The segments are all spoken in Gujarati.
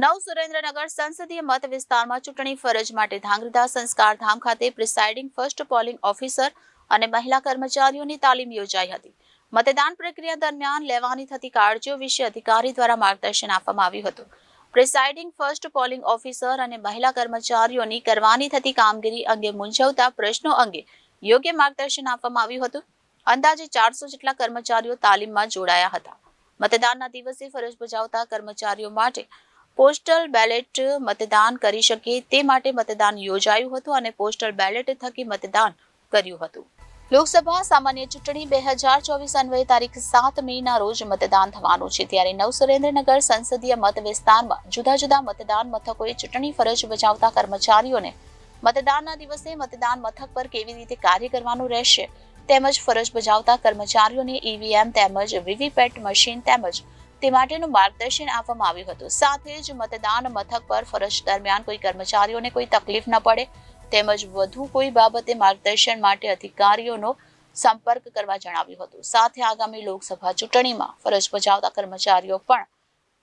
નવ સુરેન્દ્રનગર સંસદીય મત વિસ્તારમાં ચૂંટણી ફરજ માટે ધાંગધ્રા સંસ્કાર ધામ ખાતે પ્રિસાઇડિંગ ફર્સ્ટ પોલિંગ ઓફિસર અને મહિલા કર્મચારીઓની તાલીમ યોજાઈ હતી. મતદાન પ્રક્રિયા દરમિયાન લેવાની થતી કાળજીઓ વિશે અધિકારી દ્વારા માર્ગદર્શન આપવામાં આવ્યું હતું. પ્રિસાઇડિંગ ફર્સ્ટ પોલિંગ ઓફિસર અને મહિલા કર્મચારીઓની કરવાની થતી કામગીરી અંગે મૂંઝવતા પ્રશ્નો અંગે યોગ્ય માર્ગદર્શન આપવામાં આવ્યું હતું. અંદાજે 400 જેટલા કર્મચારીઓ તાલીમમાં જોડાયા હતા. મતદાનના દિવસે ફરજ બજાવતા કર્મચારીઓ માટે પોસ્ટલ બેલેટ મતદાન કરી શકે તે માટે મતદાન યોજાયું હતું અને પોસ્ટલ બેલેટ થકી મતદાન કર્યું હતું. લોકસભા સામાન્ય ચૂંટણી 2024 અન્વયે તારીખ 7 મેના રોજ મતદાન થવાનું છે. ત્યારે નવ સુરેન્દ્રનગર સંસદીય મત વિસ્તારમાં જુદા જુદા મતદાન મથકોએ ચૂંટણી ફરજ બજાવતા કર્મચારીઓને મતદાનના દિવસે મતદાન મથક પર કેવી રીતે કાર્ય કરવાનું રહેશે તેમજ ફરજ બજાવતા કર્મચારીઓને ઈવીએમ તેમજ વીવીપેટ મશીન તેમજ તે માટેનું માર્ગદર્શન આપવામાં આવ્યું હતું. સાથે જ મતદાન મથક પર ફરજ દરમિયાન કોઈ કર્મચારીઓને કોઈ તકલીફ ન પડે તેમજ વધુ કોઈ બાબતે માર્ગદર્શન માટે અધિકારીઓનો સંપર્ક કરવા જણાવ્યું હતું. સાથે આગામી લોકસભા ચૂંટણીમાં ફરજ બજાવતા કર્મચારીઓ પણ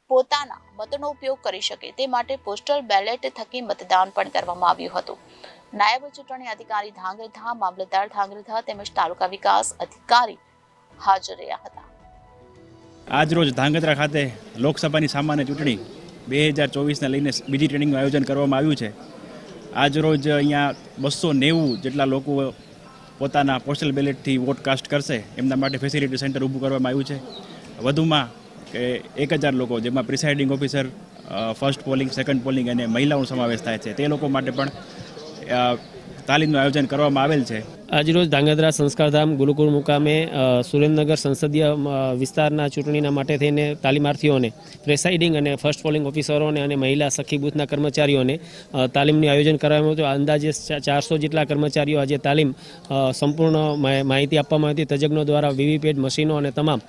પોતાના મતનો ઉપયોગ કરી શકે તે માટે પોસ્ટલ બેલેટ થકી મતદાન પણ કરવામાં આવ્યું હતું. નાયબ ચૂંટણી અધિકારી ધાંગધ્રા, મામલતદાર ધાંગધ્રા તેમજ તાલુકા વિકાસ અધિકારી હાજર રહ્યા હતા. આજરોજ ધાંગધ્રા ખાતે લોકસભાની સામાન્ય ચૂંટણી 2024ને લઈને બીજી ટ્રેનિંગનું આયોજન કરવામાં આવ્યું છે. આજરોજ અહીંયા 290 જેટલા લોકો પોતાના પોસ્ટલ બેલેટથી વોટ કાસ્ટ કરશે એમના માટે ફેસિલિટી સેન્ટર ઊભું કરવામાં આવ્યું છે. વધુમાં કે 1000 લોકો જેમાં presiding officer, first polling, second polling અને મહિલાઓનો સમાવેશ થાય છે તે લોકો માટે પણ તાલીમનું આયોજન કરવામાં આવેલ છે. આજરોજ ધાંગધ્રા સંસ્કારધામ ગુરુકુળ મુકામે સુરેન્દ્રનગર સંસદીય વિસ્તારના ચૂંટણીના માટે થઈને તાલીમાર્થીઓને પ્રેસાઇડિંગ અને ફર્સ્ટ પોલિંગ ઓફિસરોને અને મહિલા સખી બૂથના કર્મચારીઓને તાલીમનું આયોજન કરવામાં હતું. અંદાજે 400 જેટલા કર્મચારીઓ આજે તાલીમ સંપૂર્ણ માહિતી આપવામાં આવી હતી. તજજ્ઞો દ્વારા વીવીપેટ મશીનો અને તમામ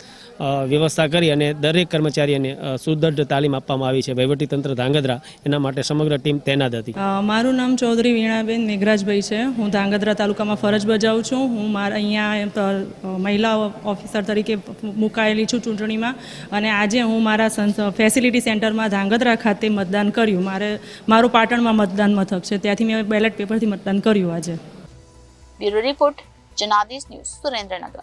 વ્યવસ્થા કરી અને દરેક કર્મચારીને સુદૃઢ તાલીમ આપવામાં આવી છે. વહીવટીતંત્ર ધાંગધ્રા એના માટે સમગ્ર ટીમ તૈનાત હતી. મારું નામ ચૌધરી વીણાબેન મેઘરાજભાઈ છે. હું ધાંગધ્રા તાલુકામાં ફરજ બજાવું છું. હું મારા અહીંયા મહિલા ઓફિસર તરીકે મુકાયેલી છું ચૂંટણીમાં અને આજે હું મારા ફેસિલિટી સેન્ટરમાં ધાંગધ્રા ખાતે મતદાન કર્યું. મારું પાટણમાં મતદાન મથક છે, ત્યાંથી મેં બેલેટ પેપરથી મતદાન કર્યું આજે. Bureau report, Janadesh news, Surendranagar.